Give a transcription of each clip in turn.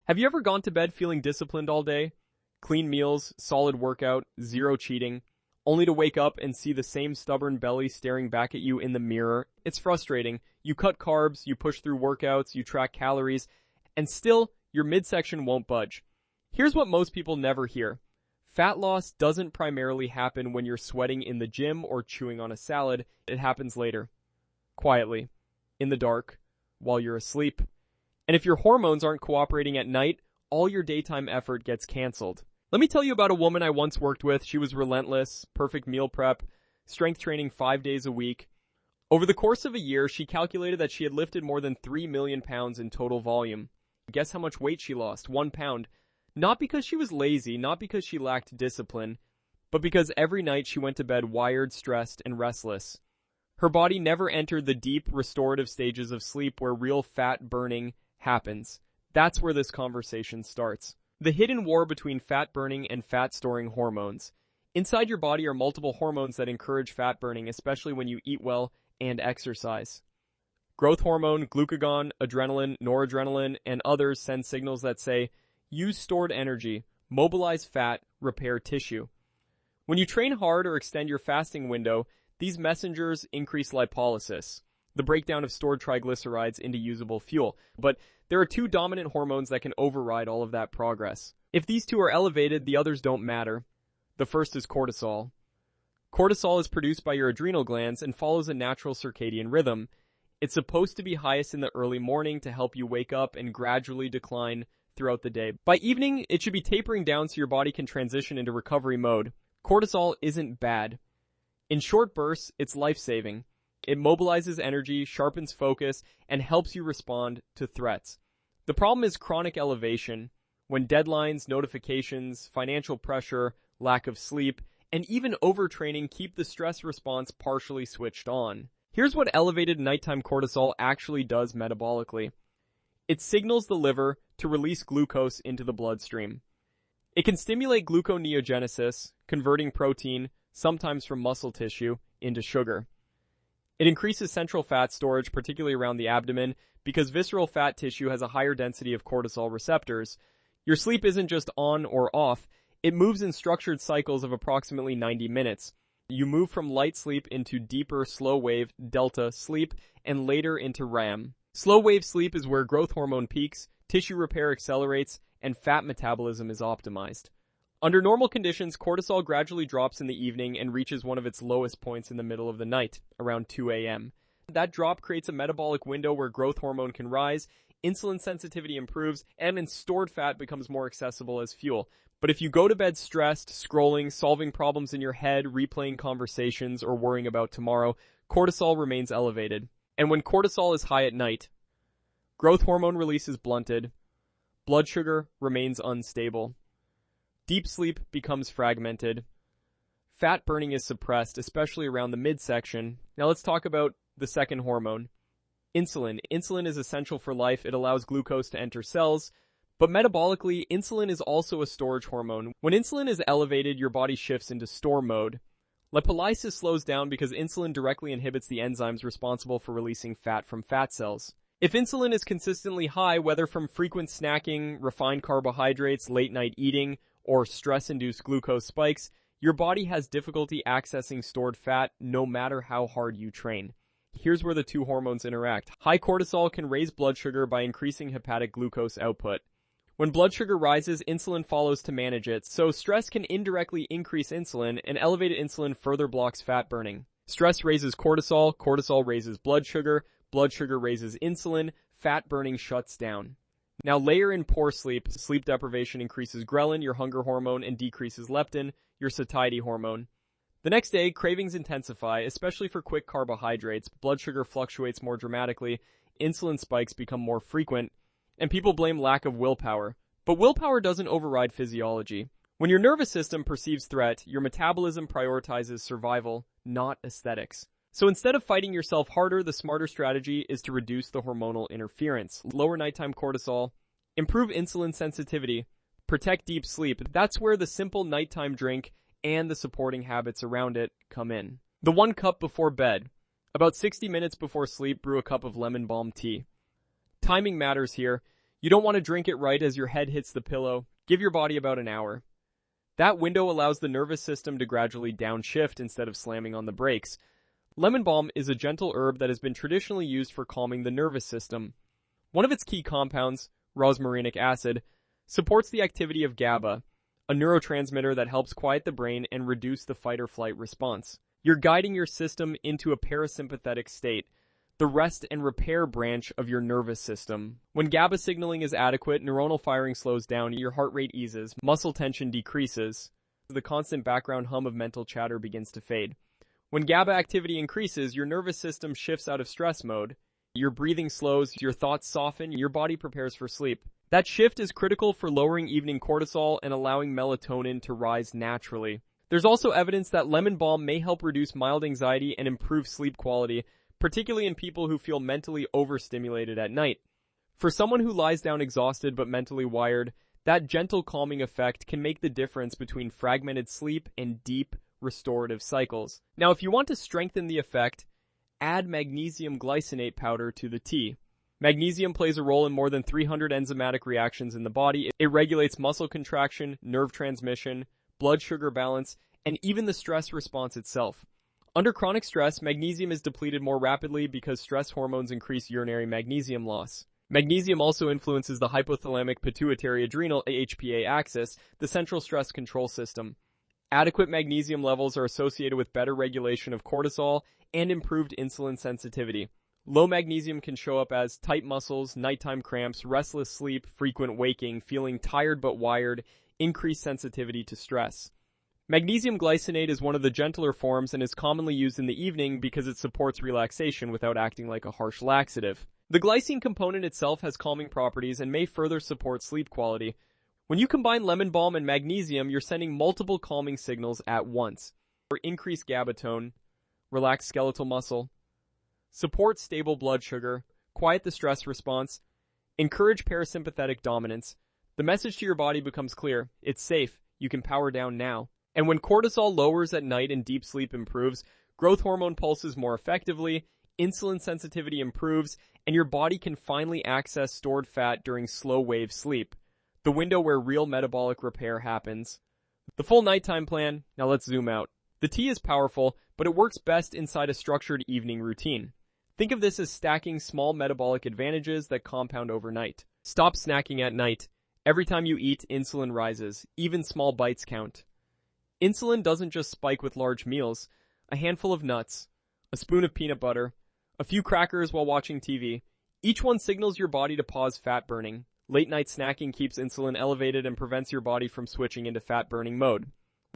Have you ever gone to bed feeling disciplined all day? Clean meals, solid workout, zero cheating, only to wake up and see the same stubborn belly staring back at you in the mirror. It's frustrating. You cut carbs, you push through workouts, you track calories, and still, your midsection won't budge. Here's what most people never hear. Fat loss doesn't primarily happen when you're sweating in the gym or chewing on a salad. It happens later. Quietly. In the dark. While you're asleep. And if your hormones aren't cooperating at night, all your daytime effort gets canceled. Let me tell you about a woman I once worked with. She was relentless, perfect meal prep, strength training 5 days a week. Over the course of a year, she calculated that she had lifted more than 3 million pounds in total volume. Guess how much weight she lost? 1 pound. Not because she was lazy, not because she lacked discipline, but because every night she went to bed wired, stressed, and restless. Her body never entered the deep, restorative stages of sleep where real fat burning happens. That's where this conversation starts. The hidden war between fat burning and fat storing hormones. Inside your body are multiple hormones that encourage fat burning, especially when you eat well and exercise. Growth hormone, glucagon, adrenaline, noradrenaline, and others send signals that say, use stored energy, mobilize fat, repair tissue. When you train hard or extend your fasting window, these messengers increase lipolysis, the breakdown of stored triglycerides into usable fuel. But there are two dominant hormones that can override all of that progress. If these two are elevated, the others don't matter. The first is cortisol. Cortisol is produced by your adrenal glands and follows a natural circadian rhythm. It's supposed to be highest in the early morning to help you wake up and gradually decline throughout the day. By evening, it should be tapering down so your body can transition into recovery mode. Cortisol isn't bad. In short bursts, it's life-saving. It mobilizes energy, sharpens focus, and helps you respond to threats. The problem is chronic elevation, when deadlines, notifications, financial pressure, lack of sleep, and even overtraining keep the stress response partially switched on. Here's what elevated nighttime cortisol actually does metabolically. It signals the liver to release glucose into the bloodstream. It can stimulate gluconeogenesis, converting protein, sometimes from muscle tissue, into sugar. It increases central fat storage, particularly around the abdomen, because visceral fat tissue has a higher density of cortisol receptors. Your sleep isn't just on or off, it moves in structured cycles of approximately 90 minutes. You move from light sleep into deeper slow-wave delta sleep and later into REM. Slow-wave sleep is where growth hormone peaks, tissue repair accelerates, and fat metabolism is optimized. Under normal conditions, cortisol gradually drops in the evening and reaches one of its lowest points in the middle of the night, around 2 a.m. That drop creates a metabolic window where growth hormone can rise, insulin sensitivity improves, and stored fat becomes more accessible as fuel. But if you go to bed stressed, scrolling, solving problems in your head, replaying conversations, or worrying about tomorrow, cortisol remains elevated. And when cortisol is high at night, growth hormone release is blunted, blood sugar remains unstable, deep sleep becomes fragmented, fat burning is suppressed, especially around the midsection. Now let's talk about the second hormone, insulin. Insulin is essential for life. It allows glucose to enter cells. But metabolically, insulin is also a storage hormone. When insulin is elevated, your body shifts into store mode. Lipolysis slows down because insulin directly inhibits the enzymes responsible for releasing fat from fat cells. If insulin is consistently high, whether from frequent snacking, refined carbohydrates, late-night eating, or stress-induced glucose spikes, your body has difficulty accessing stored fat no matter how hard you train. Here's where the two hormones interact. High cortisol can raise blood sugar by increasing hepatic glucose output. When blood sugar rises, insulin follows to manage it, so stress can indirectly increase insulin, and elevated insulin further blocks fat burning. Stress raises cortisol, cortisol raises blood sugar raises insulin, fat burning shuts down. Now layer in poor sleep. Sleep deprivation increases ghrelin, your hunger hormone, and decreases leptin, your satiety hormone. The next day, cravings intensify, especially for quick carbohydrates. Blood sugar fluctuates more dramatically, insulin spikes become more frequent, and people blame lack of willpower. But willpower doesn't override physiology. When your nervous system perceives threat, your metabolism prioritizes survival, not aesthetics. So instead of fighting yourself harder, the smarter strategy is to reduce the hormonal interference, lower nighttime cortisol, improve insulin sensitivity, protect deep sleep. That's where the simple nighttime drink and the supporting habits around it come in. The 1 cup before bed. About 60 minutes before sleep, brew a cup of lemon balm tea. Timing matters here. You don't want to drink it right as your head hits the pillow. Give your body about an hour. That window allows the nervous system to gradually downshift instead of slamming on the brakes. Lemon balm is a gentle herb that has been traditionally used for calming the nervous system. One of its key compounds, rosmarinic acid, supports the activity of GABA, a neurotransmitter that helps quiet the brain and reduce the fight-or-flight response. You're guiding your system into a parasympathetic state, the rest and repair branch of your nervous system. When GABA signaling is adequate, neuronal firing slows down, your heart rate eases, muscle tension decreases, the constant background hum of mental chatter begins to fade. When GABA activity increases, your nervous system shifts out of stress mode, your breathing slows, your thoughts soften, your body prepares for sleep. That shift is critical for lowering evening cortisol and allowing melatonin to rise naturally. There's also evidence that lemon balm may help reduce mild anxiety and improve sleep quality, particularly in people who feel mentally overstimulated at night. For someone who lies down exhausted but mentally wired, that gentle calming effect can make the difference between fragmented sleep and deep, restorative cycles. Now, if you want to strengthen the effect, add magnesium glycinate powder to the tea. Magnesium plays a role in more than 300 enzymatic reactions in the body. It regulates muscle contraction, nerve transmission, blood sugar balance, and even the stress response itself. Under chronic stress, magnesium is depleted more rapidly because stress hormones increase urinary magnesium loss. Magnesium also influences the hypothalamic pituitary adrenal HPA axis, the central stress control system. Adequate magnesium levels are associated with better regulation of cortisol and improved insulin sensitivity. Low magnesium can show up as tight muscles, nighttime cramps, restless sleep, frequent waking, feeling tired but wired, increased sensitivity to stress. Magnesium glycinate is one of the gentler forms and is commonly used in the evening because it supports relaxation without acting like a harsh laxative. The glycine component itself has calming properties and may further support sleep quality. When you combine lemon balm and magnesium, you're sending multiple calming signals at once. For increased GABA tone, relax skeletal muscle, support stable blood sugar, quiet the stress response, encourage parasympathetic dominance. The message to your body becomes clear. It's safe. You can power down now. And when cortisol lowers at night and deep sleep improves, growth hormone pulses more effectively, insulin sensitivity improves, and your body can finally access stored fat during slow-wave sleep, the window where real metabolic repair happens. The full nighttime plan. Now let's zoom out. The tea is powerful, but it works best inside a structured evening routine. Think of this as stacking small metabolic advantages that compound overnight. Stop snacking at night. Every time you eat, insulin rises. Even small bites count. Insulin doesn't just spike with large meals. A handful of nuts, a spoon of peanut butter, a few crackers while watching TV. Each one signals your body to pause fat burning. Late night snacking keeps insulin elevated and prevents your body from switching into fat burning mode.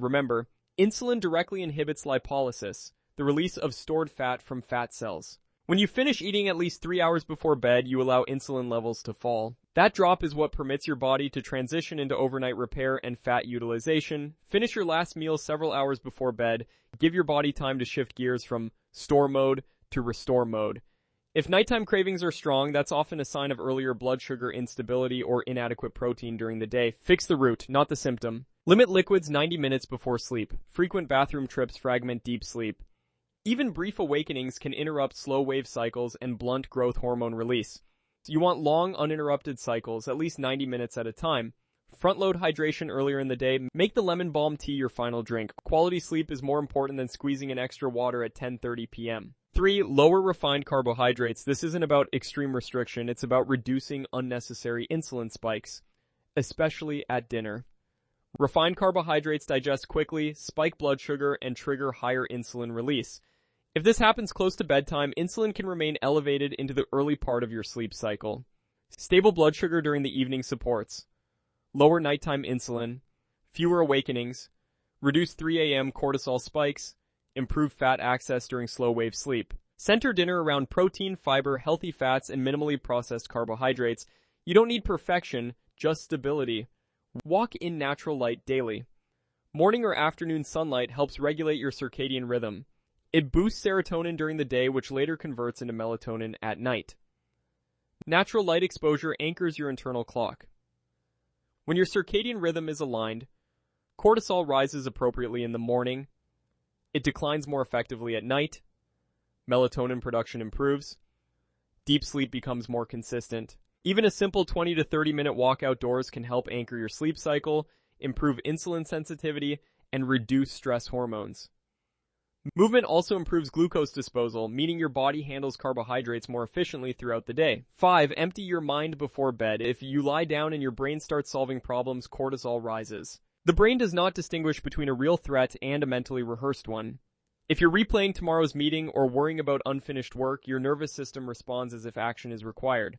Remember, insulin directly inhibits lipolysis, the release of stored fat from fat cells. When you finish eating at least 3 hours before bed, you allow insulin levels to fall. That drop is what permits your body to transition into overnight repair and fat utilization. Finish your last meal several hours before bed. Give your body time to shift gears from store mode to restore mode. If nighttime cravings are strong, that's often a sign of earlier blood sugar instability or inadequate protein during the day. Fix the root, not the symptom. Limit liquids 90 minutes before sleep. Frequent bathroom trips fragment deep sleep. Even brief awakenings can interrupt slow-wave cycles and blunt growth hormone release. You want long, uninterrupted cycles, at least 90 minutes at a time. Front-load hydration earlier in the day. Make the lemon balm tea your final drink. Quality sleep is more important than squeezing in extra water at 10:30 p.m. 3. Lower refined carbohydrates. This isn't about extreme restriction. It's about reducing unnecessary insulin spikes, especially at dinner. Refined carbohydrates digest quickly, spike blood sugar, and trigger higher insulin release. If this happens close to bedtime, insulin can remain elevated into the early part of your sleep cycle. Stable blood sugar during the evening supports lower nighttime insulin, fewer awakenings, reduce 3 a.m. cortisol spikes, improve fat access during slow-wave sleep. Center dinner around protein, fiber, healthy fats, and minimally processed carbohydrates. You don't need perfection, just stability. Walk in natural light daily. Morning or afternoon sunlight helps regulate your circadian rhythm. It boosts serotonin during the day, which later converts into melatonin at night. Natural light exposure anchors your internal clock. When your circadian rhythm is aligned, cortisol rises appropriately in the morning, it declines more effectively at night, melatonin production improves, deep sleep becomes more consistent. Even a simple 20 to 30 minute walk outdoors can help anchor your sleep cycle, improve insulin sensitivity, and reduce stress hormones. Movement also improves glucose disposal, meaning your body handles carbohydrates more efficiently throughout the day. 5. Empty your mind before bed. If you lie down and your brain starts solving problems, cortisol rises. The brain does not distinguish between a real threat and a mentally rehearsed one. If you're replaying tomorrow's meeting or worrying about unfinished work, your nervous system responds as if action is required.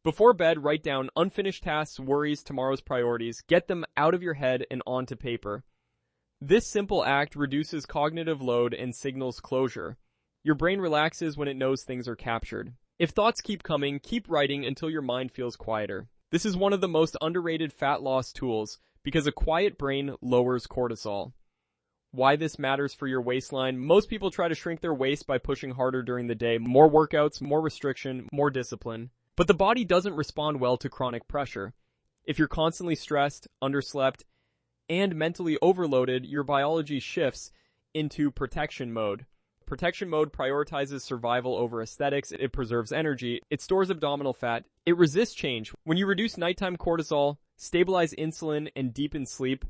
Before bed, write down unfinished tasks, worries, tomorrow's priorities. Get them out of your head and onto paper. This simple act reduces cognitive load and signals closure. Your brain relaxes when it knows things are captured. If thoughts keep coming, keep writing until your mind feels quieter. This is one of the most underrated fat loss tools because a quiet brain lowers cortisol. Why this matters for your waistline: most people try to shrink their waist by pushing harder during the day. More workouts, more restriction, more discipline. But the body doesn't respond well to chronic pressure. If you're constantly stressed, underslept, and mentally overloaded, your biology shifts into protection mode. Protection mode prioritizes survival over aesthetics. It preserves energy. It stores abdominal fat. It resists change. When you reduce nighttime cortisol, stabilize insulin, and deepen sleep,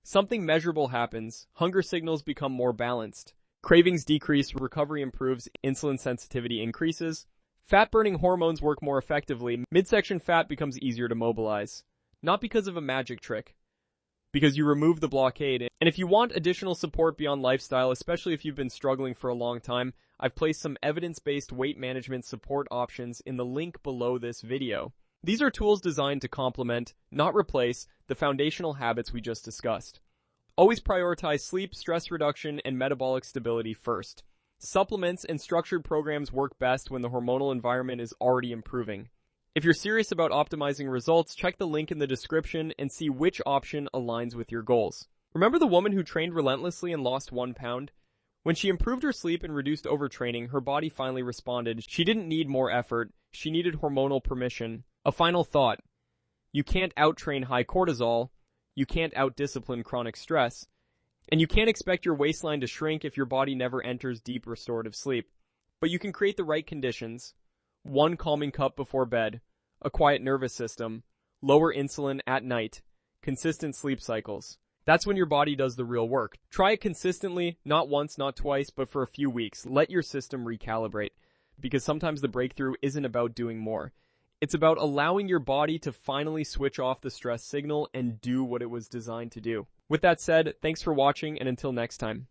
something measurable happens. Hunger signals become more balanced. Cravings decrease. Recovery improves. Insulin sensitivity increases. Fat-burning hormones work more effectively. Midsection fat becomes easier to mobilize. Not because of a magic trick, because you remove the blockade. And if you want additional support beyond lifestyle, especially if you've been struggling for a long time, I've placed some evidence-based weight management support options in the link below this video. These are tools designed to complement, not replace, the foundational habits we just discussed. Always prioritize sleep, stress reduction, and metabolic stability first. Supplements and structured programs work best when the hormonal environment is already improving. If you're serious about optimizing results, check the link in the description and see which option aligns with your goals. Remember the woman who trained relentlessly and lost 1 pound? When she improved her sleep and reduced overtraining, her body finally responded. She didn't need more effort. She needed hormonal permission. A final thought: you can't out-train high cortisol, you can't out-discipline chronic stress, and you can't expect your waistline to shrink if your body never enters deep restorative sleep. But you can create the right conditions: 1 calming cup before bed, a quiet nervous system, lower insulin at night, consistent sleep cycles. That's when your body does the real work. Try it consistently, not once, not twice, but for a few weeks. Let your system recalibrate, because sometimes the breakthrough isn't about doing more. It's about allowing your body to finally switch off the stress signal and do what it was designed to do. With that said, thanks for watching, and until next time.